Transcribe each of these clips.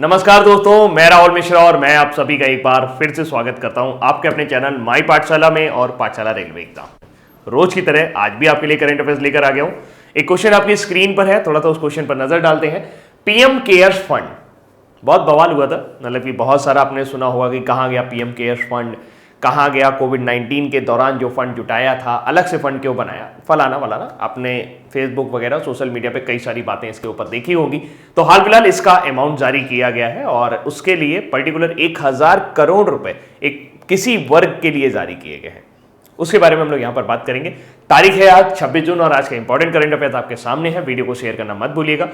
नमस्कार दोस्तों, मैं राहुल मिश्रा और मैं आप सभी का एक बार फिर से स्वागत करता हूं आपके अपने चैनल माई पाठशाला में और पाठशाला रेलवे एग्जाम। रोज की तरह आज भी आपके लिए करंट अफेयर्स लेकर आ गया हूं। एक क्वेश्चन आपकी स्क्रीन पर है, थोड़ा सा उस क्वेश्चन पर नजर डालते हैं। पीएम केयर्स फंड बहुत बवाल हुआ था, मतलब कि बहुत सारा आपने सुना होगा कि कहाँ गया पीएम केयर्स फंड, कहाँ गया कोविड-19 के दौरान जो फंड जुटाया था, अलग से फंड क्यों बनाया, फलाना वलाना। आपने फेसबुक वगैरह सोशल मीडिया पे कई सारी बातें इसके ऊपर देखी होंगी। तो हाल फिलहाल इसका अमाउंट जारी किया गया है और उसके लिए पर्टिकुलर 1000 करोड़ रुपए एक किसी वर्ग के लिए जारी किए गए हैं। उसके बारे में हम लोग यहाँ पर बात करेंगे। तारीख है आज 26 जून और आज का इंपॉर्टेंट करंट अफेयर्स आपके सामने है। वीडियो को शेयर करना मत भूलिएगा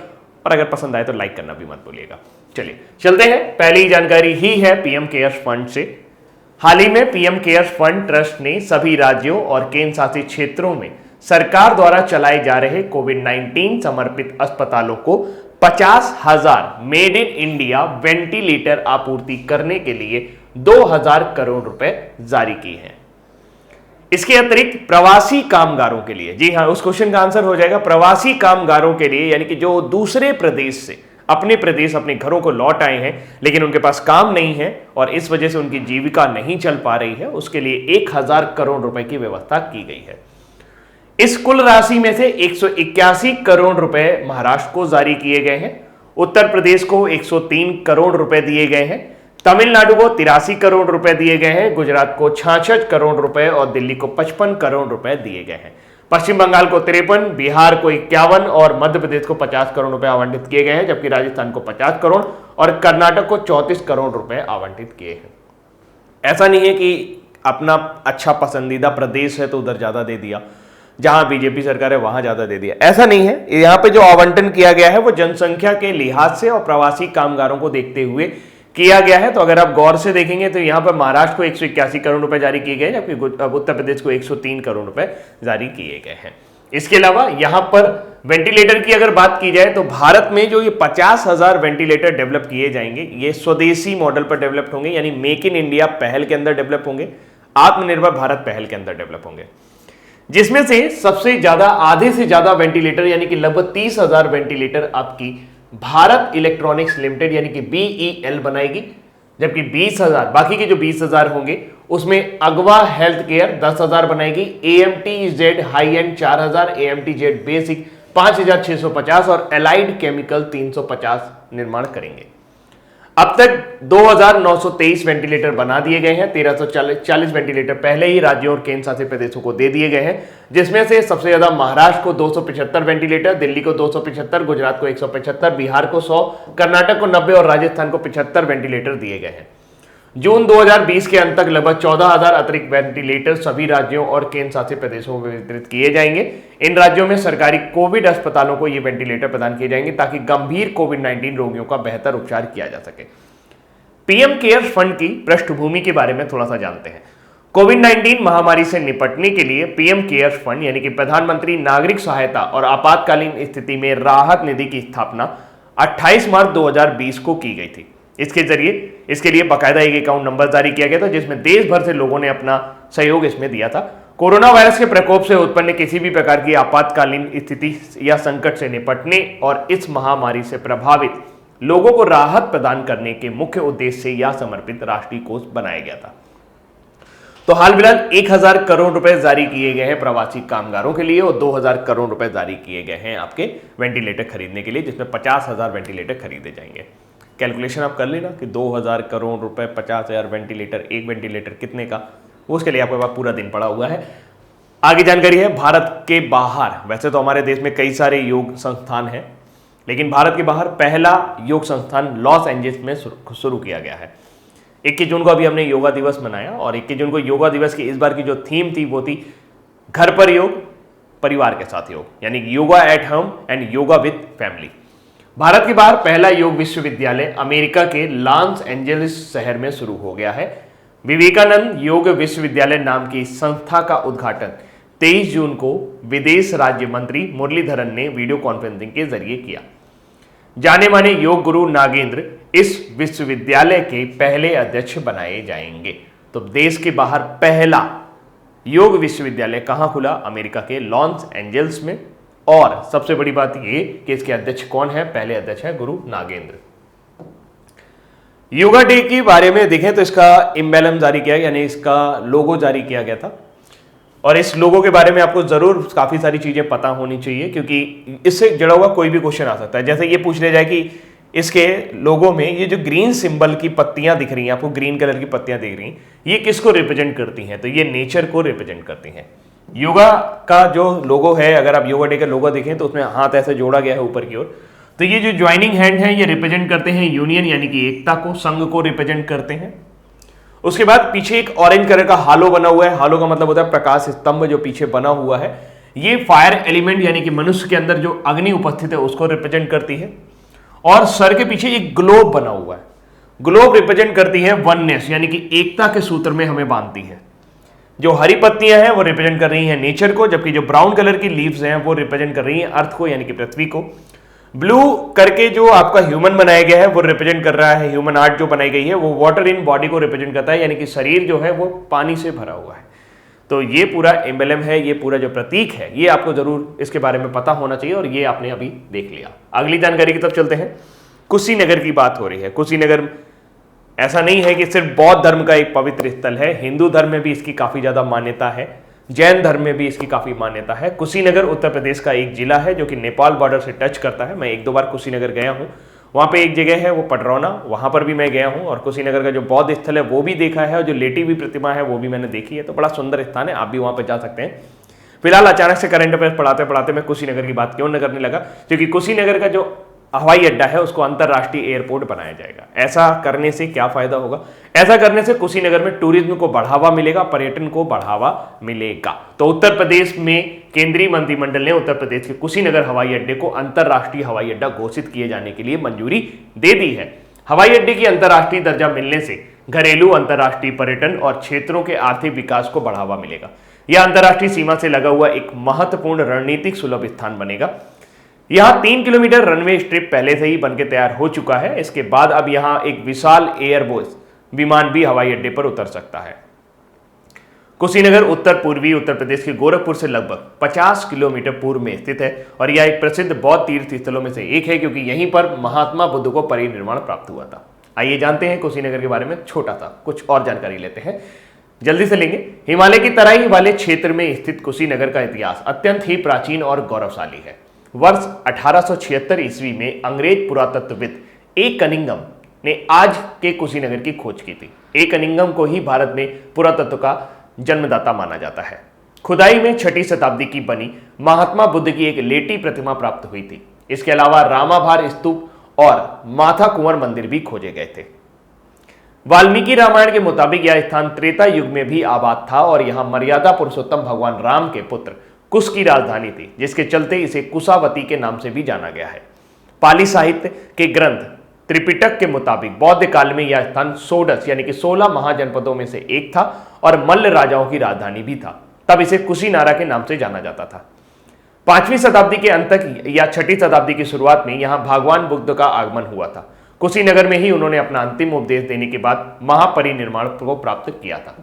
और अगर पसंद आए तो लाइक करना भी मत भूलिएगा। चलिए चलते हैं, पहली जानकारी ही है पीएम केयर्स फंड से। हाल ही में पीएम केयर्स फंड ट्रस्ट ने सभी राज्यों और केंद्र शासित क्षेत्रों में सरकार द्वारा चलाए जा रहे कोविड-19 समर्पित अस्पतालों को 50,000 मेड इन इंडिया वेंटिलेटर आपूर्ति करने के लिए 2000 करोड़ रुपए जारी किए हैं। इसके अतिरिक्त प्रवासी कामगारों के लिए, जी हां, उस क्वेश्चन का आंसर हो जाएगा प्रवासी कामगारों के लिए, यानी कि जो दूसरे प्रदेश से अपने प्रदेश अपने घरों को लौट आए हैं लेकिन उनके पास काम नहीं है और इस वजह से उनकी जीविका नहीं चल पा रही है, उसके लिए 1000 करोड़ रुपए की व्यवस्था की गई है। इस कुल राशि में से 181 करोड़ रुपए महाराष्ट्र को जारी किए गए हैं, उत्तर प्रदेश को 103 करोड़ रुपए दिए गए हैं, तमिलनाडु को 83 करोड़ रुपए दिए गए हैं, गुजरात को 66 करोड़ रुपए और दिल्ली को 55 करोड़ रुपए दिए गए हैं। पश्चिम बंगाल को 53, बिहार को 51 और मध्य प्रदेश को 50 करोड़ रुपए आवंटित किए गए हैं, जबकि राजस्थान को 50 करोड़ और कर्नाटक को 34 करोड़ रुपए आवंटित किए हैं। ऐसा नहीं है कि अपना अच्छा पसंदीदा प्रदेश है तो उधर ज्यादा दे दिया, जहां बीजेपी सरकार है वहां ज्यादा दे दिया, ऐसा नहीं है। यहाँ पे जो आवंटन किया गया है वो जनसंख्या के लिहाज से और प्रवासी कामगारों को देखते हुए किया गया है। तो अगर आप गौर से देखेंगे तो यहाँ पर महाराष्ट्र को 181 करोड़ रुपए जारी किए गए, जबकि उत्तर प्रदेश को 103 करोड़ रुपए जारी किए गए हैं। इसके अलावा यहाँ पर वेंटिलेटर की अगर बात की जाए तो भारत में जो ये 50,000 वेंटिलेटर डेवलप किए जाएंगे, ये स्वदेशी मॉडल पर डेवलप होंगे, यानी मेक इन इंडिया पहल के अंदर डेवलप होंगे, आत्मनिर्भर भारत पहल के अंदर डेवलप होंगे, जिसमें से सबसे ज्यादा आधे से ज्यादा वेंटिलेटर यानी कि लगभग 30,000 वेंटिलेटर आपकी भारत इलेक्ट्रॉनिक्स लिमिटेड यानी कि बीईएल बनाएगी, जबकि 20,000 बाकी के जो 20,000 होंगे उसमें अगवा हेल्थ केयर 10,000 बनाएगी, एएमटीजेड हाई एंड 4,000, एएमटीजेड बेसिक 5,650 और एलाइड केमिकल 350 निर्माण करेंगे। अब तक 2,923 वेंटिलेटर बना दिए गए हैं, 1,340 वेंटिलेटर पहले ही राज्यों और केंद्र शासित प्रदेशों को दे दिए गए हैं, जिसमें से सबसे ज्यादा महाराष्ट्र को 275 वेंटिलेटर, दिल्ली को 275, गुजरात को 175, बिहार को 100, कर्नाटक को 90 और राजस्थान को 75 वेंटिलेटर दिए गए हैं। जून 2020 के अंत तक लगभग 14,000 अतिरिक्त वेंटिलेटर सभी राज्यों और केंद्र शासित प्रदेशों में वितरित किए जाएंगे। इन राज्यों में सरकारी कोविड अस्पतालों को ये वेंटिलेटर प्रदान किए जाएंगे ताकि गंभीर कोविड-19 रोगियों का बेहतर उपचार किया जा सके। पीएम केयर्स फंड की पृष्ठभूमि के बारे में थोड़ा सा जानते हैं। कोविड-19 महामारी से निपटने के लिए पीएम केयर्स फंड यानी कि प्रधानमंत्री नागरिक सहायता और आपातकालीन स्थिति में राहत निधि की स्थापना 28 मार्च 2020 को की गई थी। इसके लिए बाकायदा एक अकाउंट नंबर जारी किया गया था, जिसमें देश भर से लोगों ने अपना सहयोग इसमें दिया था। कोरोना वायरस के प्रकोप से उत्पन्न किसी भी प्रकार की आपातकालीन स्थिति या संकट से निपटने और इस महामारी से प्रभावित लोगों को राहत प्रदान करने के मुख्य उद्देश्य से यह समर्पित राष्ट्रीय कोष बनाया गया था। तो हाल फिलहाल 1000 करोड़ रुपए जारी किए गए हैं प्रवासी कामगारों के लिए और 2000 करोड़ रुपए जारी किए गए हैं आपके वेंटिलेटर खरीदने के लिए, जिसमें 50,000 वेंटिलेटर खरीदे जाएंगे। कैलकुलेशन आप कर लेना कि 2000 करोड़ रुपए 50,000 वेंटिलेटर, एक वेंटिलेटर कितने का, उसके लिए आपके पास पूरा दिन पड़ा हुआ है। आगे जानकारी है भारत के बाहर, वैसे तो हमारे देश में कई सारे योग संस्थान हैं, लेकिन भारत के बाहर पहला योग संस्थान लॉस एंजल्स में शुरू किया गया है। 21 जून को अभी हमने योगा दिवस मनाया और 21 जून को योगा दिवस की इस बार की जो थीम थी वो थी घर पर योग, परिवार के साथ योग, यानी yoga at home and yoga with family. Bharat के बाहर पहला योग विश्वविद्यालय अमेरिका के लॉस एंजलिस शहर में शुरू हो गया है। विवेकानंद योग विश्वविद्यालय नाम की संस्था का उद्घाटन 23 जून को विदेश राज्य मंत्री मुरलीधरन ने वीडियो कॉन्फ्रेंसिंग के जरिए किया। जाने माने योग गुरु नागेंद्र इस विश्वविद्यालय के पहले अध्यक्ष बनाए जाएंगे। तो देश के बाहर पहला योग विश्वविद्यालय कहां खुला? अमेरिका के लॉस एंजल्स में। और सबसे बड़ी बात यह कि इसके अध्यक्ष कौन है? पहले अध्यक्ष है गुरु नागेंद्र। योगा डे के बारे में देखें तो इसका एम्बेलम जारी किया यानी इसका लोगो जारी किया गया था और इस लोगो के बारे में आपको जरूर काफी सारी चीजें पता होनी चाहिए क्योंकि इससे जुड़ा हुआ कोई भी क्वेश्चन आ सकता है। जैसे ये पूछ लिया जाए कि इसके लोगो में ये जो ग्रीन सिंबल की पत्तियां दिख रही हैं, आपको ग्रीन कलर की पत्तियां दिख रही हैं, ये किसको रिप्रेजेंट करती हैं? तो ये नेचर को रिप्रेजेंट करती हैं। योगा का जो लोगो है, अगर आप योगा डे का लोगो देखें तो उसमें हाथ ऐसे जोड़ा गया है ऊपर की ओर, तो ये जो ज्वाइनिंग हैंड है ये रिप्रेजेंट करते हैं यूनियन यानी कि एकता को, संघ को रिप्रेजेंट करते हैं। उसके बाद पीछे एक ऑरेंज कलर का हालो बना हुआ है, हालो का मतलब होता है प्रकाश स्तंभ जो पीछे बना हुआ है, ये फायर एलिमेंट यानी कि मनुष्य के अंदर जो अग्नि उपस्थित है उसको रिप्रेजेंट करती है। और सर के पीछे एक ग्लोब बना हुआ है, ग्लोब रिप्रेजेंट करती है वननेस यानी कि एकता के सूत्र में हमें बांधती है। जो हरी पत्तियां हैं वो रिप्रेजेंट कर रही हैं नेचर को, जबकि जो ब्राउन कलर की लीव्स हैं वो रिप्रेजेंट कर रही हैं अर्थ को यानी कि पृथ्वी को। ब्लू करके जो आपका ह्यूमन बनाया गया है वो रिप्रेजेंट कर रहा है, ह्यूमन आर्ट जो बनाई गई है वो वाटर इन बॉडी को रिप्रेजेंट करता है यानी कि शरीर जो है वो पानी से भरा हुआ है। तो ये पूरा एम्बलम है, ये पूरा जो प्रतीक है ये आपको जरूर इसके बारे में पता होना चाहिए और ये आपने अभी देख लिया। अगली जानकारी की तरफ चलते हैं। कुशीनगर की बात हो रही है। कुशीनगर ऐसा नहीं है कि सिर्फ बौद्ध धर्म का एक पवित्र स्थल है, हिंदू धर्म में भी इसकी काफी ज्यादा मान्यता है, जैन धर्म में भी इसकी काफी मान्यता है। कुशीनगर उत्तर प्रदेश का एक जिला है जो कि नेपाल बॉर्डर से टच करता है। मैं एक दो बार कुशीनगर गया हूँ, वहाँ पे एक जगह है वो पडरौना, वहाँ पर भी मैं गया हूँ और कुशीनगर का जो बौद्ध स्थल है वो भी देखा है और जो लेटी हुई प्रतिमा है वो भी मैंने देखी है। तो बड़ा सुंदर स्थान है, आप भी वहाँ पर जा सकते हैं। फिलहाल अचानक से करंट अफेयर्स पढ़ाते पढ़ाते मैं कुशीनगर की बात क्यों न करने लगा, क्योंकि कुशीनगर का जो हवाई अड्डा है उसको अंतरराष्ट्रीय एयरपोर्ट बनाया जाएगा। ऐसा करने से क्या फायदा होगा? ऐसा करने से कुशीनगर में टूरिज्म को बढ़ावा मिलेगा, पर्यटन को बढ़ावा मिलेगा। तो उत्तर प्रदेश में केंद्रीय मंत्रिमंडल ने उत्तर प्रदेश के कुशीनगर हवाई अड्डे को अंतरराष्ट्रीय हवाई अड्डा घोषित किए जाने के लिए मंजूरी दे दी है। हवाई अड्डे की अंतरराष्ट्रीय दर्जा मिलने से घरेलू अंतरराष्ट्रीय पर्यटन और क्षेत्रों के आर्थिक विकास को बढ़ावा मिलेगा। यह अंतरराष्ट्रीय सीमा से लगा हुआ एक महत्वपूर्ण रणनीतिक सुलभ स्थान बनेगा। यहां 3 किलोमीटर रनवे स्ट्रिप पहले से ही बनके तैयार हो चुका है। इसके बाद अब यहां एक विशाल एयरबोस विमान भी हवाई अड्डे पर उतर सकता है। कुशीनगर उत्तर पूर्वी उत्तर प्रदेश के गोरखपुर से लगभग 50 किलोमीटर पूर्व में स्थित है और यह एक प्रसिद्ध बौद्ध तीर्थ स्थलों में से एक है क्योंकि यहीं पर महात्मा बुद्ध को परिनिर्वाण प्राप्त हुआ था। आइए जानते हैं कुशीनगर के बारे में छोटा सा कुछ और जानकारी लेते हैं, जल्दी से लेंगे। हिमालय की तराई वाले क्षेत्र में स्थित कुशीनगर का इतिहास अत्यंत ही प्राचीन और गौरवशाली है। वर्ष 1876 ईस्वी में अंग्रेज पुरातत्वविद ए कनिंघम ने आज के कुशीनगर की खोज की थी। ए कनिंघम को ही भारत में पुरातत्व का जन्मदाता माना जाता है। खुदाई में 6वीं शताब्दी की बनी महात्मा बुद्ध की एक लेटी प्रतिमा प्राप्त हुई थी। इसके अलावा रामाभार स्तूप और माथा कुंवर मंदिर भी खोजे गए थे। वाल्मीकि रामायण के मुताबिक यह स्थान त्रेता युग में भी आबाद था और यहां मर्यादा पुरुषोत्तम भगवान राम के पुत्र कुश की राजधानी थी, जिसके चलते इसे कुशावती के नाम से भी जाना गया है। पाली साहित्य के ग्रंथ त्रिपिटक के मुताबिक बौद्ध काल में यह स्थान सोडस यानी कि 16 महाजनपदों में से एक था और मल्ल राजाओं की राजधानी भी था। तब इसे कुशीनारा के नाम से जाना जाता था। 5वीं शताब्दी के अंत तक या 6वीं शताब्दी की शुरुआत में यहां भगवान बुद्ध का आगमन हुआ था। कुशीनगर में ही उन्होंने अपना अंतिम उपदेश देने के बाद महापरिनिर्वाण को प्राप्त किया था।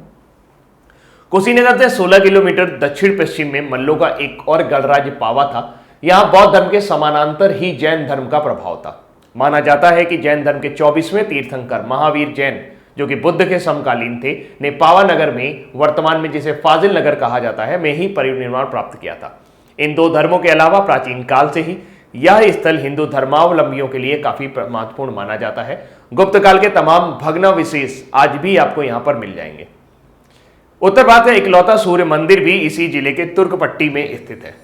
कुशीनगर से 16 किलोमीटर दक्षिण पश्चिम में मल्लों का एक और गणराज्य पावा था। यहां बौद्ध धर्म के समानांतर ही जैन धर्म का प्रभाव था। माना जाता है कि जैन धर्म के 24वें तीर्थंकर महावीर जैन, जो कि बुद्ध के समकालीन थे, ने पावा नगर में, वर्तमान में जिसे फाजिल नगर कहा जाता है, में ही परिनिर्वाण प्राप्त किया था। इन दो धर्मों के अलावा प्राचीन काल से ही यह स्थल हिंदू धर्मावलंबियों के लिए काफी महत्वपूर्ण माना जाता है। गुप्त काल के तमाम भग्नावशेष आज भी आपको यहां पर मिल जाएंगे। उत्तर भारत का इकलौता सूर्य मंदिर भी इसी जिले के तुर्कपट्टी में स्थित है।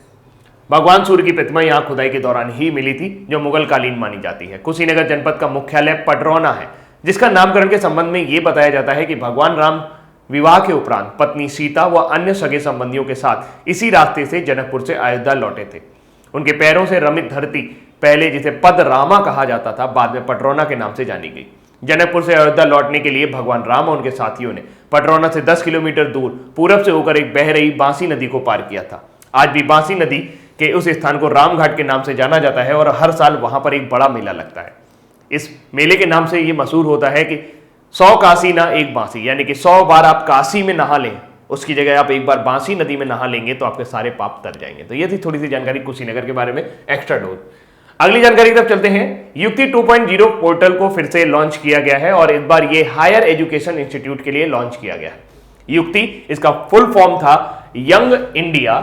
भगवान सूर्य की प्रतिमा यहां खुदाई के दौरान ही मिली थी, जो मुगल कालीन मानी जाती है। कुशीनगर जनपद का मुख्यालय पडरौना है, जिसका नामकरण के संबंध में यह बताया जाता है कि भगवान राम विवाह के उपरांत पत्नी सीता व अन्य सगे संबंधियों के साथ इसी रास्ते से जनकपुर से अयोध्या लौटे थे। उनके पैरों से रमित धरती पहले जिसे पदरामा कहा जाता था, बाद में पडरौना के नाम से जानी गई। जनकपुर से अयोध्या लौटने के लिए भगवान राम और उनके साथियों ने पडरौना से 10 किलोमीटर दूर पूरब से होकर एक बह रही बांसी नदी को पार किया था। आज भी बांसी नदी के उस स्थान को रामघाट के नाम से जाना जाता है और हर साल वहां पर एक बड़ा मेला लगता है। इस मेले के नाम से ये मशहूर होता है कि 100 काशी ना एक बांसी, यानी कि 100 बार आप काशी में नहा लें, उसकी जगह आप एक बार बांसी नदी में नहा लेंगे तो आपके सारे पाप तर जाएंगे। तो ये थी थोड़ी सी जानकारी कुशीनगर के बारे में, एक्स्ट्रा डोज। अगली जानकारी की तरफ चलते हैं। युक्ति 2.0 पोर्टल को फिर से लॉन्च किया गया है और इस बार ये हायर एजुकेशन इंस्टीट्यूट के लिए लॉन्च किया गया है। युक्ति, इसका फुल फॉर्म था young India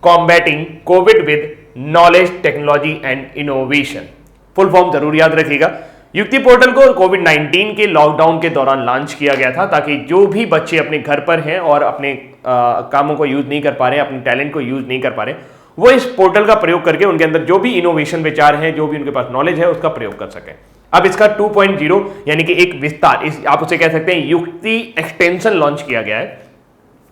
combating Covid with knowledge technology and innovation. Full form जरूर याद रखिएगा। युक्ति पोर्टल को कोविड-19 के लॉकडाउन के दौरान लॉन्च किया गया था ताकि जो भी बच्चे अपने घर पर हैं और अपने कामों को यूज नहीं कर पा रहे हैं, अपने टैलेंट को यूज नहीं कर पा रहे, वो इस पोर्टल का प्रयोग करके उनके अंदर जो भी इनोवेशन विचार हैं, जो भी उनके पास नॉलेज है, उसका प्रयोग कर सकें। अब इसका 2.0 यानी कि एक विस्तार, आप उसे कह सकते हैं युक्ति एक्सटेंशन लॉन्च किया गया है,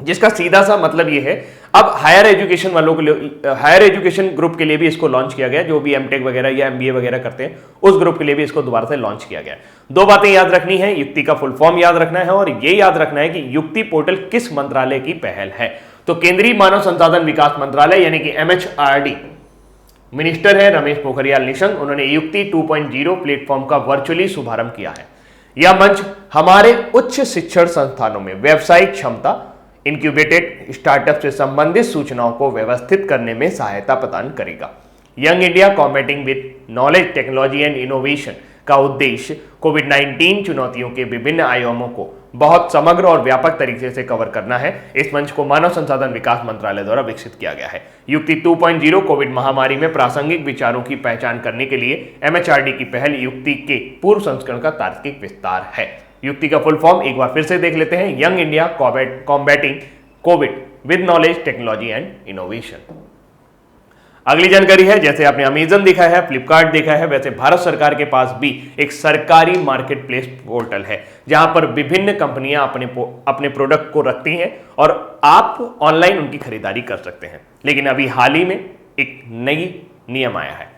जिसका सीधा सा मतलब ये है अब हायर एजुकेशन वालों के लिए, हायर एजुकेशन ग्रुप के लिए भी इसको लॉन्च किया गया, जो भी एमटेक वगैरह या एमबीए वगैरह करते हैं उस ग्रुप के लिए भी इसको दोबारा से लॉन्च किया गया है। दो बातें याद रखनी है, युक्ति का फुल फॉर्म याद रखना है और ये याद रखना है कि युक्ति पोर्टल किस मंत्रालय की पहल है। तो केंद्रीय मानव संसाधन विकास मंत्रालय यानी कि एमएचआरडी, मिनिस्टर है रमेश पोखरियाल निशंक, उन्होंने युक्ति 2.0 प्लेटफॉर्म का वर्चुअली शुभारंभ किया है। यह मंच हमारे उच्च शिक्षण संस्थानों में व्यावसायिक क्षमता, इंक्यूबेटेड स्टार्टअप से संबंधित सूचनाओं को व्यवस्थित करने में सहायता प्रदान करेगा। Young India combating with knowledge technology and innovation का उद्देश्य कोविड-19 चुनौतियों के विभिन्न आयामों को बहुत समग्र और व्यापक तरीके से कवर करना है। इस मंच को मानव संसाधन विकास मंत्रालय द्वारा विकसित किया गया है। युक्ति 2.0 कोविड महामारी में प्रासंगिक विचारों की पहचान करने के लिए एमएचआरडी की पहल युक्ति के पूर्व संस्करण का तार्किक विस्तार है। युक्ति का फुल फॉर्म एक बार फिर से देख लेते हैं, young India combating Covid with knowledge technology and innovation. अगली जानकारी है, जैसे आपने अमेजन देखा है, फ्लिपकार्ट देखा है, वैसे भारत सरकार के पास भी एक सरकारी मार्केट प्लेस पोर्टल है जहां पर विभिन्न कंपनियां अपने प्रोडक्ट को रखती हैं और आप ऑनलाइन उनकी खरीदारी कर सकते हैं। लेकिन अभी हाल ही में एक नई नियम आया है।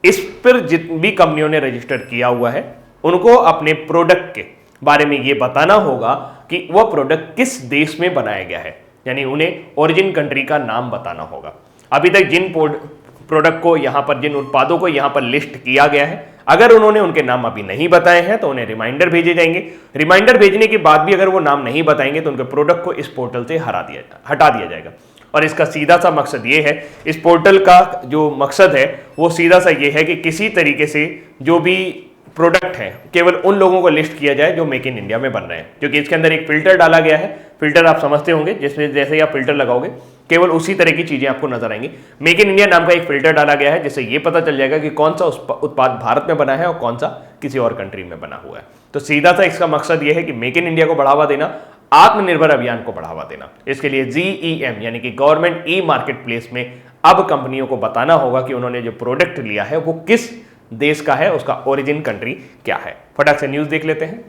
इस पर जितनी भी कंपनियों ने रजिस्टर किया हुआ है उनको अपने प्रोडक्ट के बारे में ये बताना होगा कि वह प्रोडक्ट किस देश में बनाया गया है, यानी उन्हें ओरिजिन कंट्री का नाम बताना होगा। अभी तक जिन प्रोडक्ट को यहाँ पर, जिन उत्पादों को यहाँ पर लिस्ट किया गया है, अगर उन्होंने उनके नाम अभी नहीं बताए हैं तो उन्हें रिमाइंडर भेजे जाएंगे। रिमाइंडर भेजने के बाद भी अगर वो नाम नहीं बताएंगे तो उनके प्रोडक्ट को इस पोर्टल से हटा दिया जाएगा। और इसका सीधा सा मकसद ये है, इस पोर्टल का जो मकसद है वो सीधा सा ये है कि किसी तरीके से जो भी प्रोडक्ट है केवल उन लोगों को लिस्ट किया जाए जो मेक इन इंडिया में बन रहे हैं, क्योंकि इसके अंदर एक फिल्टर डाला गया है। फिल्टर आप समझते होंगे, जिसमें जैसे ही आप फिल्टर लगाओगे केवल उसी तरह की चीजें आपको नजर आएंगी। मेक इन इंडिया नाम का एक फिल्टर डाला गया है जिससे ये पता चल जाएगा कि कौन सा उत्पाद भारत में बना है और कौन सा किसी और कंट्री में बना हुआ है। तो सीधा सा इसका मकसद ये है कि मेक इन इंडिया को बढ़ावा देना, आत्मनिर्भर अभियान को बढ़ावा देना। इसके लिए GEM यानी कि गवर्नमेंट ई मार्केट प्लेस में अब कंपनियों को बताना होगा कि उन्होंने जो प्रोडक्ट लिया है वो किस देश का है, उसका ओरिजिन कंट्री क्या है। फटाक से न्यूज देख लेते हैं।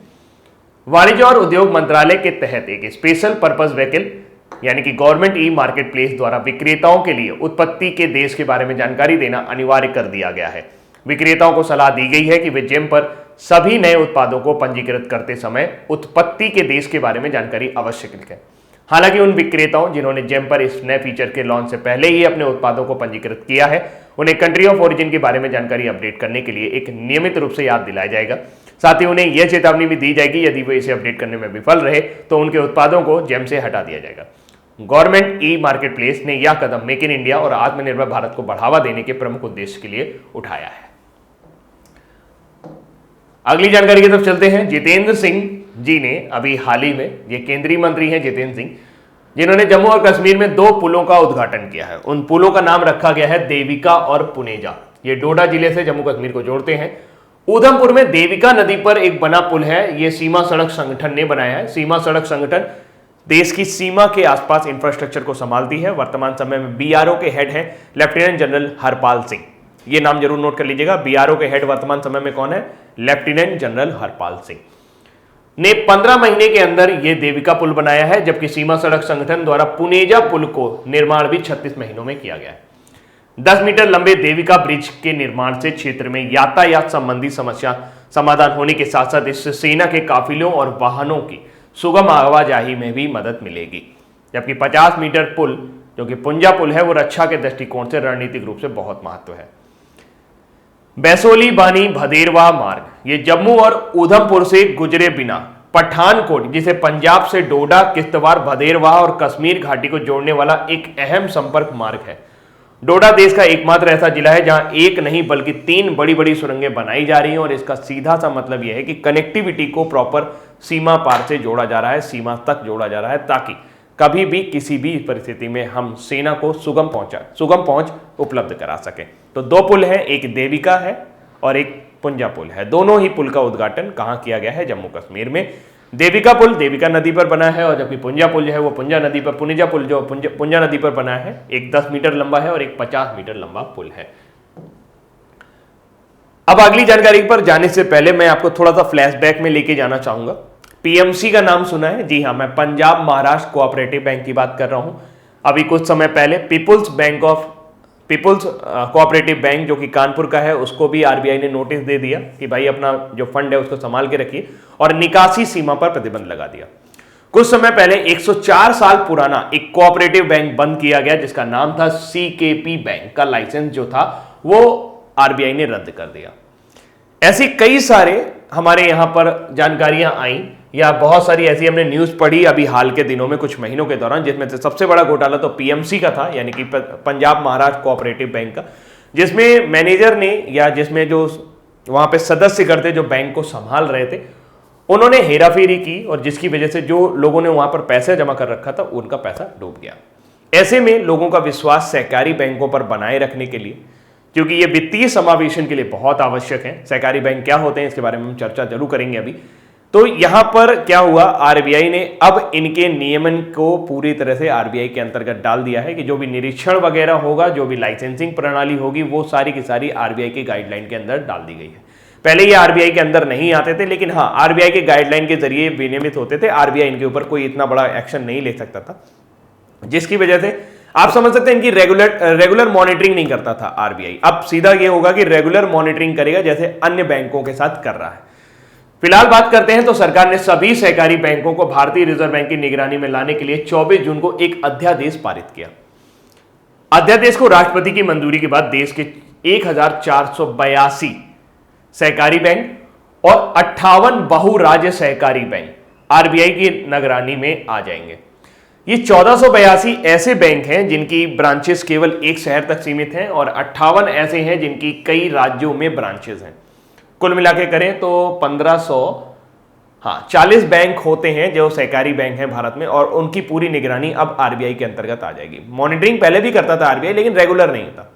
वाणिज्य और उद्योग मंत्रालय के तहत एक स्पेशल पर्पस व्हीकल यानी कि गवर्नमेंट ई मार्केट प्लेस द्वारा विक्रेताओं के लिए उत्पत्ति के देश के बारे में जानकारी देना अनिवार्य कर दिया गया है। विक्रेताओं को सलाह दी गई है कि वे जेम पर सभी नए उत्पादों को पंजीकृत करते समय उत्पत्ति के देश के बारे में जानकारी अवश्य लिखें। हालांकि उन विक्रेताओं जिन्होंने जेम पर इस नए फीचर के लॉन्च से पहले ही अपने उत्पादों को पंजीकृत किया है, उन्हें कंट्री ऑफ ओरिजिन के बारे में जानकारी अपडेट करने के लिए एक नियमित रूप से याद दिलाया जाएगा। साथ ही उन्हें यह चेतावनी भी दी जाएगी यदि वे इसे अपडेट करने में विफल रहे तो उनके उत्पादों को जेम से हटा दिया जाएगा। गवर्नमेंट ई मार्केट प्लेस ने यह कदम मेक इन इंडिया और आत्मनिर्भर भारत को बढ़ावा देने के प्रमुख उद्देश्य के लिए उठाया है। अगली जानकारी की तरफ चलते हैं। जितेंद्र सिंह जी ने अभी हाल ही में, ये केंद्रीय मंत्री हैं जितेंद्र सिंह, जिन्होंने जम्मू और कश्मीर में 2 पुलों का उद्घाटन किया है। उन पुलों का नाम रखा गया है देविका और पुनेजा। ये डोडा जिले से जम्मू कश्मीर को जोड़ते हैं। उधमपुर में देविका नदी पर एक बना पुल है, ये सीमा सड़क संगठन ने बनाया है। सीमा सड़क संगठन देश की सीमा के आसपास इंफ्रास्ट्रक्चर को संभालती है। वर्तमान समय में BRO के हेड हैं लेफ्टिनेंट जनरल हरपाल सिंह। ये नाम जरूर नोट कर लीजिएगा। BRO के हेड वर्तमान समय में कौन है? लेफ्टिनेंट जनरल हरपाल सिंह ने 15 महीने के अंदर यह देविका पुल बनाया है, जबकि सीमा सड़क संगठन द्वारा पुनेजा पुल को निर्माण भी 36 महीनों में किया गया है। 10 मीटर लंबे देविका ब्रिज के निर्माण से क्षेत्र में यातायात संबंधी समस्या समाधान होने के साथ साथ इससे सेना के काफिलों और वाहनों की सुगम आवाजाही में भी मदद मिलेगी। जबकि 50 मीटर पुल जो कि पुंजा पुल है वो रक्षा के दृष्टिकोण से रणनीतिक रूप से बहुत महत्व है। बैसोली बानी भदेरवा मार्ग, ये जम्मू और उधमपुर से गुजरे बिना पठानकोट, जिसे पंजाब से डोडा, किश्तवाड़, भदेरवा और कश्मीर घाटी को जोड़ने वाला एक अहम संपर्क मार्ग है। डोडा देश का एकमात्र ऐसा जिला है जहां एक नहीं बल्कि 3 बड़ी बड़ी सुरंगें बनाई जा रही हैं और इसका सीधा सा मतलब यह है कि कनेक्टिविटी को प्रॉपर सीमा पार से जोड़ा जा रहा है, सीमा तक जोड़ा जा रहा है, ताकि कभी भी किसी भी परिस्थिति में हम सेना को सुगम पहुंच उपलब्ध करा सकें। तो 2 पुल हैं, एक देविका है और एक पुंजा पुल है। दोनों ही पुल का उद्घाटन कहां किया गया है? जम्मू कश्मीर में। देविका पुल देविका नदी पर बना है और जबकि पुंजा पुल जो है वो पुंजा नदी पर बना है। एक 10 मीटर लंबा है और एक 50 मीटर लंबा पुल है। अब अगली जानकारी पर जाने से पहले मैं आपको थोड़ा सा फ्लैशबैक में लेके जाना चाहूंगा। पीएमसी का नाम सुना है? जी हां, मैं पंजाब महाराष्ट्र कोऑपरेटिव बैंक की बात कर रहा हूं। अभी कुछ समय पहले पीपुल्स कोऑपरेटिव बैंक जो कि कानपुर का है, उसको भी आरबीआई ने नोटिस दे दिया कि भाई अपना जो फंड है उसको संभाल के रखिए और निकासी सीमा पर प्रतिबंध लगा दिया। कुछ समय पहले 104 साल पुराना एक कोऑपरेटिव बैंक बंद किया गया जिसका नाम था सीकेपी बैंक। का लाइसेंस जो था वो आरबीआई ने रद्द कर दिया। ऐसी कई सारे हमारे यहां पर जानकारियां आई या बहुत सारी ऐसी हमने न्यूज पढ़ी अभी हाल के दिनों में, कुछ महीनों के दौरान, जिसमें से सबसे बड़ा घोटाला तो पीएमसी का था, यानी कि पंजाब महाराष्ट्र कोऑपरेटिव बैंक का, जिसमें मैनेजर ने या जिसमें जो वहां पे सदस्य करते जो बैंक को संभाल रहे थे, उन्होंने हेराफेरी की और जिसकी वजह से जो लोगों ने वहां पर पैसे जमा कर रखा था उनका पैसा डूब गया। ऐसे में लोगों का विश्वास सहकारी बैंकों पर बनाए रखने के लिए, क्योंकि ये वित्तीय समावेशन के लिए बहुत आवश्यक है। सहकारी बैंक क्या होते हैं इसके बारे में हम चर्चा जरूर करेंगे अभी। तो यहां पर क्या हुआ, आरबीआई ने अब इनके नियमन को पूरी तरह से आरबीआई के अंतर्गत डाल दिया है कि जो भी निरीक्षण वगैरह होगा, जो भी लाइसेंसिंग प्रणाली होगी, वो सारी की सारी आरबीआई के गाइडलाइन के अंदर डाल दी गई है। पहले ये आरबीआई के अंदर नहीं आते थे, लेकिन हाँ, आरबीआई के गाइडलाइन के जरिए विनियमित होते थे। आरबीआई इनके ऊपर कोई इतना बड़ा एक्शन नहीं ले सकता था, जिसकी वजह से आप समझ सकते हैं इनकी रेगुलर मॉनिटरिंग नहीं करता था आरबीआई। अब सीधा ये होगा कि रेगुलर मॉनिटरिंग करेगा जैसे अन्य बैंकों के साथ कर रहा है। फिलहाल बात करते हैं तो सरकार ने सभी सहकारी बैंकों को भारतीय रिजर्व बैंक की निगरानी में लाने के लिए 24 जून को एक अध्यादेश पारित किया। अध्यादेश को राष्ट्रपति की मंजूरी के बाद देश के 1482 सहकारी बैंक और 58 बहुराज्य सहकारी बैंक आरबीआई की निगरानी में आ जाएंगे। ये 1482 ऐसे बैंक हैं जिनकी ब्रांचेस केवल एक शहर तक सीमित हैं और 58 ऐसे हैं जिनकी कई राज्यों में ब्रांचेस हैं। कुल मिला के करें तो 40 बैंक होते हैं जो सहकारी बैंक हैं भारत में, और उनकी पूरी निगरानी अब आरबीआई के अंतर्गत आ जाएगी। मॉनिटरिंग पहले भी करता था आरबीआई, लेकिन रेगुलर नहीं था।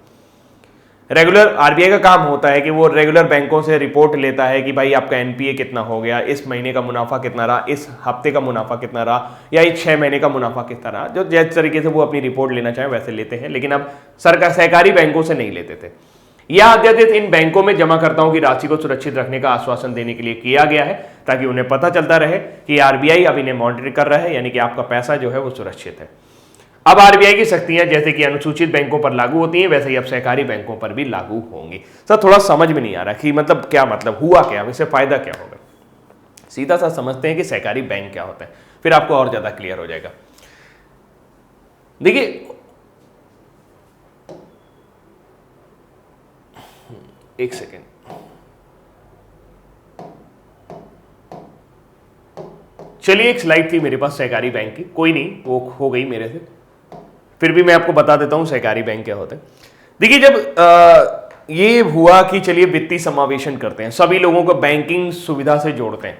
रेगुलर आरबीआई का काम होता है कि वो रेगुलर बैंकों से रिपोर्ट लेता है कि भाई आपका एनपीए कितना हो गया, इस महीने का मुनाफा कितना रहा, इस हफ्ते का मुनाफा कितना रहा, या इस 6 महीने का मुनाफा कितना रहा। जो जिस तरीके से वो अपनी रिपोर्ट लेना चाहे वैसे लेते हैं, लेकिन अब सरकार सहकारी बैंकों से नहीं लेते थे। यह अध्यादेश इन बैंकों में जमाकर्ताओं की राशि को सुरक्षित रखने का आश्वासन देने के लिए किया गया है, ताकि उन्हें पता चलता रहे कि आरबीआई अब इन्हें मॉनिटर कर रहा है, यानी कि आपका पैसा जो है वो सुरक्षित है। अब आरबीआई की सख्तियां जैसे कि अनुसूचित बैंकों पर लागू होती हैं, वैसे ही अब सहकारी बैंकों पर भी लागू होंगी। सर थोड़ा समझ में नहीं आ रहा कि मतलब क्या मतलब हुआ क्या, इससे फायदा क्या होगा। सीधा सा समझते हैं कि सहकारी बैंक क्या होता है, फिर आपको और ज्यादा क्लियर हो जाएगा। देखिए, एक सेकेंड, चलिए एक स्लाइड थी मेरे पास सहकारी बैंक की, कोई नहीं वो हो गई मेरे से, फिर भी मैं आपको बता देता हूं सहकारी बैंक क्या होते हैं। देखिए, जब ये हुआ कि चलिए वित्तीय समावेशन करते हैं, सभी लोगों को बैंकिंग सुविधा से जोड़ते हैं,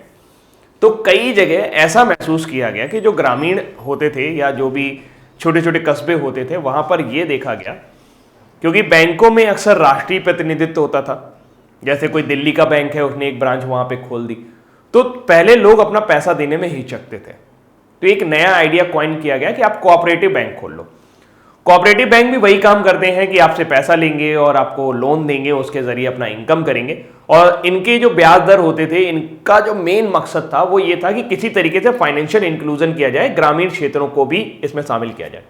तो कई जगह ऐसा महसूस किया गया कि जो ग्रामीण होते थे या जो भी छोटे छोटे कस्बे होते थे, वहां पर यह देखा गया, क्योंकि बैंकों में अक्सर राष्ट्रीय प्रतिनिधित्व होता था, जैसे कोई दिल्ली का बैंक है उसने एक ब्रांच वहां पे खोल दी, तो पहले लोग अपना पैसा देने में हिचकते थे। तो एक नया आइडिया कॉइन किया गया कि आप कोऑपरेटिव बैंक खोल लो। कोऑपरेटिव बैंक भी वही काम करते हैं कि आपसे पैसा लेंगे और आपको लोन देंगे, उसके जरिए अपना इनकम करेंगे, और इनके जो ब्याज दर होते थे, इनका जो मेन मकसद था वो ये था कि किसी तरीके से फाइनेंशियल इंक्लूजन किया जाए, ग्रामीण क्षेत्रों को भी इसमें शामिल किया जाए।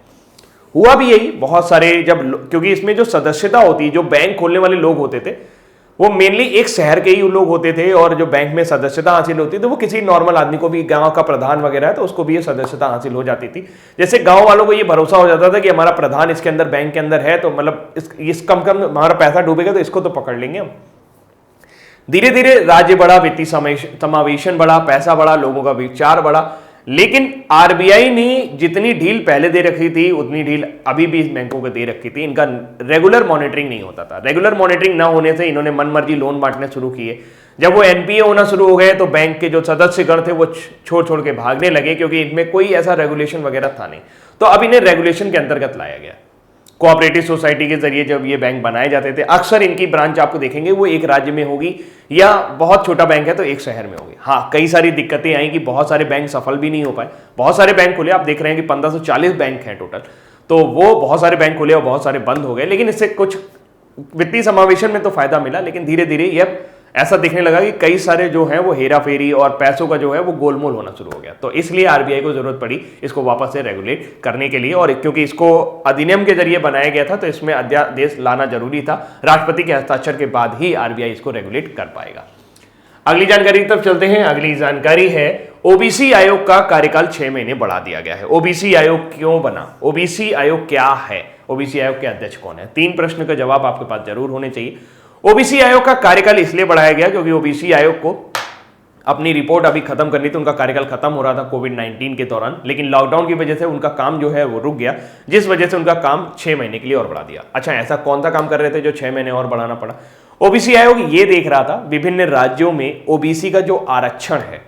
हुआ भी यही, बहुत सारे क्योंकि इसमें जो सदस्यता होती, जो बैंक खोलने वाले लोग होते थे वो मेनली एक शहर के ही लोग होते थे, और जो बैंक में सदस्यता हासिल होती थी वो किसी नॉर्मल आदमी को भी, गांव का प्रधान वगैरह है तो उसको भी ये सदस्यता हासिल हो जाती थी। जैसे गांव वालों को ये भरोसा हो जाता था कि हमारा प्रधान इसके अंदर बैंक के अंदर है, तो मतलब इस कम हमारा पैसा डूबेगा तो इसको तो पकड़ लेंगे हम। धीरे धीरे राज्य बढ़ा, वित्तीय समावेशन बढ़ा, पैसा बढ़ा, लोगों का विचार बढ़ा, लेकिन आरबीआई ने जितनी ढील पहले दे रखी थी उतनी ढील अभी भी इस बैंकों को दे रखी थी। इनका रेगुलर मॉनिटरिंग नहीं होता था। रेगुलर मॉनिटरिंग ना होने से इन्होंने मनमर्जी लोन बांटने शुरू किए। जब वो एनपीए होना शुरू हो गए तो बैंक के जो सदस्यगण थे वो छोड़ छोड़ के भागने लगे, क्योंकि इनमें कोई ऐसा रेगुलेशन वगैरह था नहीं। तो अब इन्हें रेगुलेशन के अंतर्गत लाया गया। कोऑपरेटिव सोसाइटी के जरिए जब ये बैंक बनाए जाते थे, अक्सर इनकी ब्रांच आपको देखेंगे वो एक राज्य में होगी, या बहुत छोटा बैंक है तो एक शहर में होगी। हाँ, कई सारी दिक्कतें आई कि बहुत सारे बैंक सफल भी नहीं हो पाए। बहुत सारे बैंक खुले, आप देख रहे हैं कि 1540 बैंक हैं टोटल, तो वो बहुत सारे बैंक खुले और बहुत सारे बंद हो गए। लेकिन इससे कुछ वित्तीय समावेशन में तो फायदा मिला, लेकिन धीरे धीरे यह ऐसा दिखने लगा कि कई सारे जो है वो हेरा फेरी और पैसों का जो है वो गोलमोल होना शुरू हो गया। तो इसलिए आरबीआई को जरूरत पड़ी इसको वापस से रेगुलेट करने के लिए, और क्योंकि इसको अधिनियम के जरिए बनाया गया था तो इसमें अध्यादेश लाना जरूरी था। राष्ट्रपति के हस्ताक्षर के बाद ही आरबीआई इसको रेगुलेट कर पाएगा। अगली जानकारी की तरफ चलते हैं। अगली जानकारी है ओबीसी आयोग का कार्यकाल 6 महीने बढ़ा दिया गया है। ओबीसी आयोग क्यों बना? ओबीसी आयोग क्या है? ओबीसी आयोग के अध्यक्ष कौन है? 3 प्रश्न का जवाब आपके पास जरूर होने चाहिए। ओबीसी आयोग का कार्यकाल इसलिए बढ़ाया गया क्योंकि ओबीसी आयोग को अपनी रिपोर्ट अभी खत्म करनी थी। उनका कार्यकाल खत्म हो रहा था कोविड-19 के दौरान, लेकिन लॉकडाउन की वजह से उनका काम जो है वो रुक गया, जिस वजह से उनका काम 6 महीने के लिए और बढ़ा दिया। अच्छा, ऐसा कौन सा काम कर रहे थे जो 6 महीने और बढ़ाना पड़ा? ओबीसी आयोग ये देख रहा था विभिन्न राज्यों में ओबीसी का जो आरक्षण है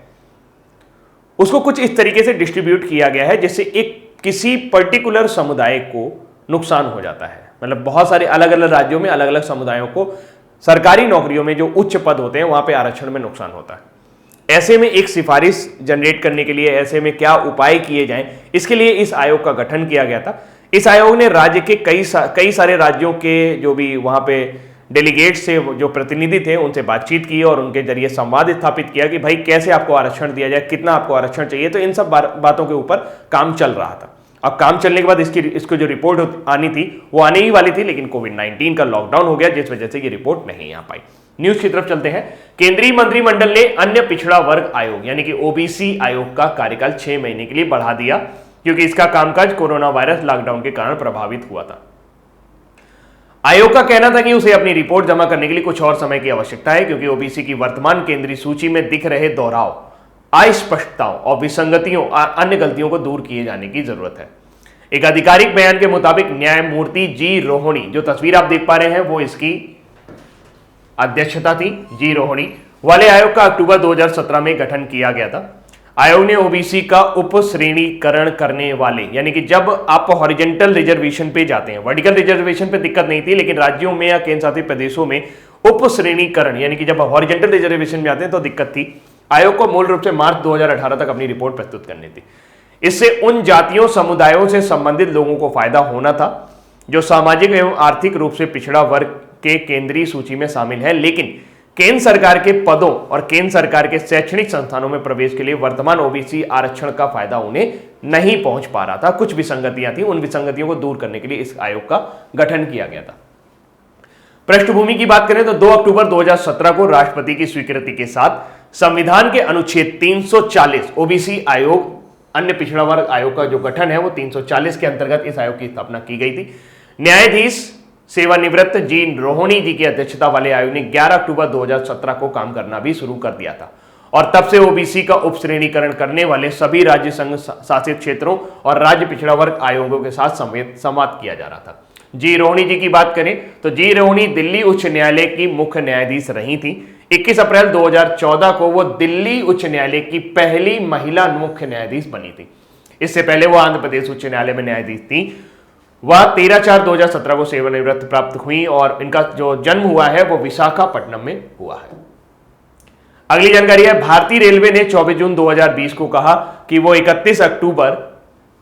उसको कुछ इस तरीके से डिस्ट्रीब्यूट किया गया है जिससे एक किसी पर्टिकुलर समुदाय को नुकसान हो जाता है। मतलब बहुत सारे अलग अलग राज्यों में अलग अलग समुदायों को सरकारी नौकरियों में जो उच्च पद होते हैं वहां पे आरक्षण में नुकसान होता है। ऐसे में एक सिफारिश जनरेट करने के लिए ऐसे में क्या उपाय किए जाएं, इसके लिए इस आयोग का गठन किया गया था। इस आयोग ने राज्य के कई सारे राज्यों के जो भी वहां पे डेलीगेट से जो प्रतिनिधि थे उनसे बातचीत की और उनके जरिए संवाद स्थापित किया कि भाई कैसे आपको आरक्षण दिया जाए, कितना आपको आरक्षण चाहिए। तो इन सब बातों के ऊपर काम चल रहा था। अब काम चलने के बाद इसको जो रिपोर्ट आनी थी वो आने ही वाली थी, लेकिन कोविड-19 का लॉकडाउन हो गया जिस वजह से ये रिपोर्ट नहीं आ पाई। न्यूज की तरफ चलते हैं। केंद्रीय मंत्रिमंडल ने अन्य पिछड़ा वर्ग आयोग यानी कि ओबीसी आयोग का कार्यकाल 6 महीने के लिए बढ़ा दिया, क्योंकि इसका कामकाज कोरोना वायरस लॉकडाउन के कारण प्रभावित हुआ था। आयोग का कहना था कि उसे अपनी रिपोर्ट जमा करने के लिए कुछ और समय की आवश्यकता है, क्योंकि ओबीसी की वर्तमान केंद्रीय सूची में दिख रहे दोहराव, अस्पष्टताओं और विसंगतियों अन्य गलतियों को दूर किए जाने की जरूरत है। एक आधिकारिक बयान के मुताबिक न्यायमूर्ति जी रोहिणी, जो तस्वीर आप देख पा रहे हैं वो इसकी अध्यक्षता थी, जी रोहिणी वाले आयोग का अक्टूबर 2017 में गठन किया गया था। आयोग ने ओबीसी का उप श्रेणीकरण करने वाले, यानी कि जब आप हॉरिजेंटल रिजर्वेशन पे जाते हैं, वर्टिकल रिजर्वेशन पे दिक्कत नहीं थी, लेकिन राज्यों में या केंद्र शासित प्रदेशों में उप श्रेणीकरण यानी कि जब हॉरिजेंटल रिजर्वेशन में आते हैं तो दिक्कत थी। आयोग को मूल रूप से मार्च 2018 तक अपनी रिपोर्ट प्रस्तुत करनी थी। इससे उन जातियों समुदायों से संबंधित लोगों को फायदा होना था जो सामाजिक एवं आर्थिक रूप से पिछड़ा वर्ग के केंद्रीय सूची में शामिल है, लेकिन केंद्र सरकार के पदों और केंद्र सरकार के शैक्षणिक संस्थानों में प्रवेश के लिए वर्तमान ओबीसी आरक्षण का फायदा उन्हें नहीं पहुंच पा रहा था। कुछ विसंगतियां थी, उन विसंगतियों को दूर करने के लिए इस आयोग का गठन किया गया था। पृष्ठभूमि की बात करें तो 2 अक्टूबर 2017 को राष्ट्रपति की स्वीकृति के साथ संविधान के अनुच्छेद 340 ओबीसी आयोग अन्य पिछड़ा वर्ग आयोग का जो गठन है वो 340 के अंतर्गत इस आयोग की स्थापना की गई थी। न्यायाधीश सेवानिवृत्त जी रोहिणी जी की अध्यक्षता वाले आयोग ने 11 अक्टूबर 2017 को काम करना भी शुरू कर दिया था, और तब से ओबीसी का उप श्रेणीकरण करने वाले सभी राज्य संघ शासित क्षेत्रों और राज्य पिछड़ा वर्ग आयोगों के साथ संवाद किया जा रहा था। जी रोहिणी जी की बात करें तो जी रोहिणी दिल्ली उच्च न्यायालय की मुख्य न्यायाधीश रही थी। 21 अप्रैल 2014 को वो दिल्ली उच्च न्यायालय की पहली महिला मुख्य न्यायाधीश बनी थी। इससे पहले वो आंध्र प्रदेश उच्च न्यायालय में न्यायाधीश थी। वह 13/4/2017 को सेवानिवृत्त प्राप्त हुई और इनका जो जन्म हुआ है वो विशाखापट्टनम में हुआ है। अगली जानकारी है, भारतीय रेलवे ने 24 जून 2020 को कहा कि वो 31 अक्टूबर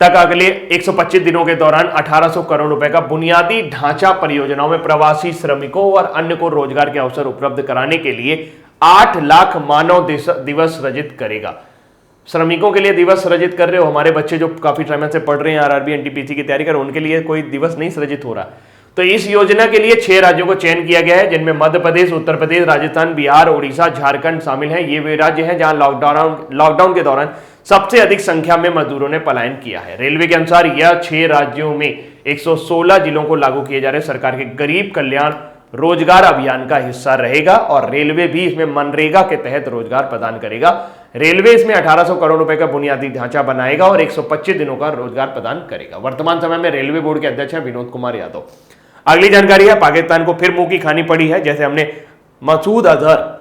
तक अगले 125 दिनों के दौरान 1800 करोड़ रुपए का बुनियादी ढांचा परियोजनाओं में प्रवासी श्रमिकों और अन्य को रोजगार के अवसर उपलब्ध कराने के लिए 8 लाख मानव दिवस सृजित करेगा। श्रमिकों के लिए दिवस सृजित कर रहे हो, हमारे बच्चे जो काफी समय से पढ़ रहे हैं आरआरबी एनटीपीसी की तैयारी कर, उनके लिए कोई दिवस नहीं सृजित हो रहा। तो इस योजना के लिए 6 राज्यों को चयन किया गया है, जिनमें मध्य प्रदेश, उत्तर प्रदेश, राजस्थान, बिहार, उड़ीसा, झारखंड शामिल हैं। ये वे राज्य हैं जहां लॉकडाउन के दौरान सबसे अधिक संख्या में मजदूरों ने पलायन किया है। रेलवे के अनुसार यह 6 राज्यों में 116 जिलों को लागू किए जा रहे सरकार के गरीब कल्याण रोजगार अभियान का हिस्सा रहेगा और रेलवे भी इसमें मनरेगा के तहत रोजगार प्रदान करेगा। रेलवे इसमें 1800 करोड़ रुपए का बुनियादी ढांचा बनाएगा और 125 दिनों का रोजगार प्रदान करेगा। वर्तमान समय में रेलवे बोर्ड के अध्यक्ष हैं विनोद कुमार यादव। अगली जानकारी है, पाकिस्तान को फिर मुंह की खानी पड़ी है। जैसे हमने मसूद अजहर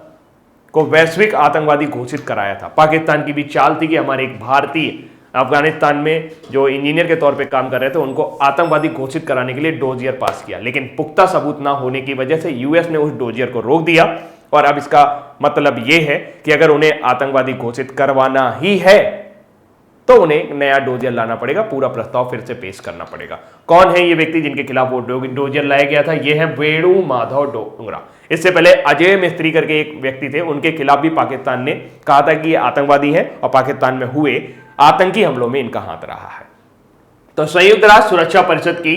को वैश्विक आतंकवादी घोषित कराया था, पाकिस्तान की भी चाल थी कि हमारे एक भारतीय अफगानिस्तान में जो इंजीनियर के तौर पे काम कर रहे थे उनको आतंकवादी घोषित कराने के लिए डोजियर पास किया, लेकिन पुख्ता सबूत ना होने की वजह से यूएस ने उस डोजियर को रोक दिया। और अब इसका मतलब यह है कि अगर उन्हें आतंकवादी घोषित करवाना ही है तो उन्हें एक नया डोजियर लाना पड़ेगा, पूरा प्रस्ताव फिर से पेश करना पड़ेगा। कौन है ये व्यक्ति जिनके खिलाफ वो डोजियर लाया गया था? ये है वेणु माधव डोंगरा। इससे पहले अजय मिस्त्री करके एक व्यक्ति थे, उनके खिलाफ भी पाकिस्तान ने कहा था कि ये आतंकवादी है और पाकिस्तान में हुए आतंकी हमलों में इनका हाथ रहा है। तो संयुक्त राष्ट्र सुरक्षा परिषद की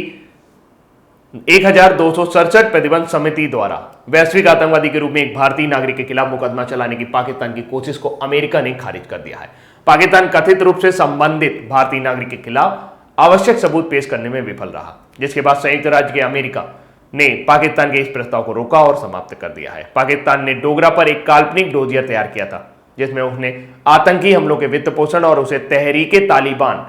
1267 प्रतिबंध समिति द्वारा वैश्विक आतंकवादी के रूप में एक भारतीय नागरिक के खिलाफ मुकदमा चलाने की पाकिस्तान की कोशिश को अमेरिका ने खारिज कर दिया है। पाकिस्तान कथित रूप से संबंधित भारतीय नागरिक के खिलाफ आवश्यक सबूत पेश करने में विफल रहा, जिसके बाद संयुक्त राज्य के अमेरिका ने पाकिस्तान के इस प्रस्ताव को रोका और समाप्त कर दिया है। पाकिस्तान ने डोगरा पर एक काल्पनिक डोजियर तैयार किया था जिसमें उसने आतंकी हमलों के वित्त पोषण और उसे तहरीके तालिबान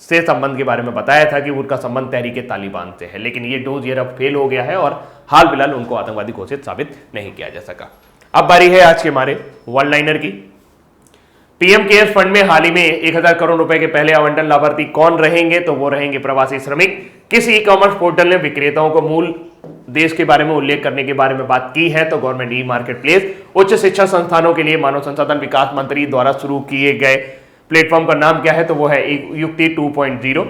से संबंध के बारे में बताया था कि उनका संबंध तहरीके तालिबान से है, लेकिन ये डोजियर अब फेल हो गया है और हाल फिलहाल उनको आतंकवादी घोषित साबित नहीं किया जा सका। अब बारी है आज के हमारे वन लाइनर की। पीएम केयर्स फंड में हाल ही में 1000 करोड़ रुपए के पहले आवंटन लाभार्थी कौन रहेंगे? तो वो रहेंगे प्रवासी श्रमिक। किसी ई कॉमर्स पोर्टल ने विक्रेताओं को मूल देश के बारे में उल्लेख करने के बारे में बात की है तो गवर्नमेंट ई मार्केट प्लेस उच्च शिक्षा संस्थानों के लिए मानव संसाधन विकास मंत्री द्वारा शुरू किए गए प्लेटफॉर्म का नाम क्या है? तो वो है युक्ति 2.0।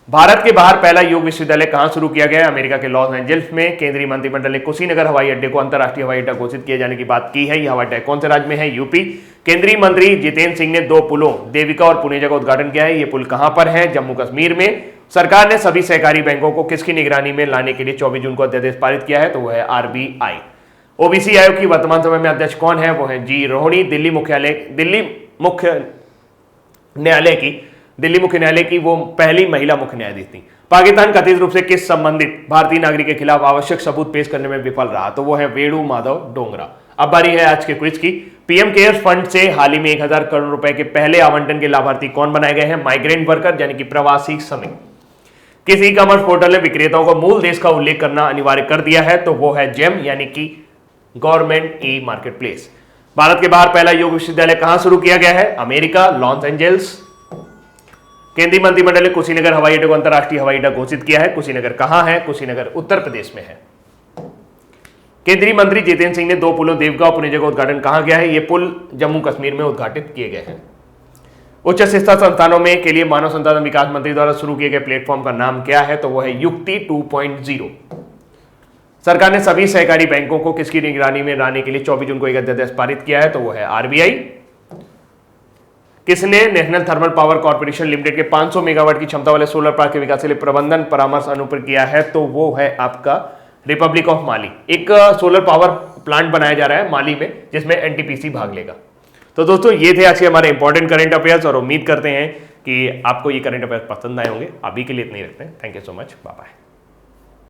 भारत के बाहर पहला योग विश्वविद्यालय कहां शुरू किया गया है? अमेरिका के लॉस एंजल्स में। केंद्रीय मंत्रिमंडल ने कुशीनगर हवाई अड्डे को अंतर्राष्ट्रीय हवाई अड्डा घोषित किए जाने की बात की है। यह हवाई अड्डा कौन से राज्य में है? यूपी। केंद्रीय मंत्री जितेंद्र सिंह ने 2 पुलों देविका और पुनेजा का उद्घाटन किया है। ये पुल कहां पर है? जम्मू कश्मीर में। सरकार ने सभी सहकारी बैंकों को किसकी निगरानी में लाने के लिए 24 जून को अध्यादेश पारित किया है? तो वह है आरबीआई। ओबीसी आयोग की वर्तमान समय में अध्यक्ष कौन है? वो है जी रोहिणी। दिल्ली मुख्य न्यायालय की वो पहली महिला मुख्य न्यायाधीश थी। पाकिस्तान कथित रूप से किस संबंधित भारतीय नागरिक के खिलाफ आवश्यक सबूत पेश करने में विफल रहा? तो वो है वेणु माधव डोंगरा। अब बारी है आज के क्विज की। पीएम केयर्स फंड से हाल ही में 1000 करोड़ रुपए के पहले आवंटन के लाभार्थी कौन बनाए गए हैं? माइग्रेंट वर्कर यानी कि प्रवासी श्रमिक। किस ई कॉमर्स पोर्टल ने विक्रेताओं को मूल देश का उल्लेख करना अनिवार्य कर दिया है? तो वो है जेम यानी कि government e market place. Bharat के बाहर पहला योग विश्वविद्यालय कहां शुरू किया गया है? America, Los Angeles. केंद्रीय मंत्रिमंडल ने कुशीनगर हवाई अड्डे को अंतर्राष्ट्रीय हवाई अड्डा घोषित किया है। कुशीनगर कहां है? कुशीनगर उत्तर प्रदेश में है। केंद्रीय मंत्री जितेंद्र सिंह ने 2 पुलों देवगा और पुनेजा का उद्घाटन कहां किया है? ये पुल जम्मू कश्मीर में उद्घाटित किए गए हैं। उच्च शिक्षा संस्थानों में के लिए मानव संसाधन विकास मंत्री द्वारा शुरू किए गए प्लेटफॉर्म का नाम क्या है? तो वह है युक्ति 2.0। सरकार ने सभी सहकारी बैंकों को किसकी निगरानी में लाने के लिए 24 जून को एक अध्यादेश पारित किया है? तो वह है आरबीआई। किसने national thermal power corporation limited के 500 मेगावाट की क्षमता वाले सोलर पार्क के विकास के लिए प्रबंधन परामर्श अनुपस्थित किया है? तो वो है आपका रिपब्लिक ऑफ माली। एक सोलर पावर प्लांट बनाया जा रहा है माली में जिसमें एनटीपीसी भाग लेगा। तो दोस्तों ये थे आज के हमारे इंपॉर्टेंट करंट अफेयर्स और उम्मीद करते हैं कि आपको ये करंट अफेयर्स पसंद आए होंगे। अभी के लिए इतना ही रखते हैं। Thank you so much. Bye bye.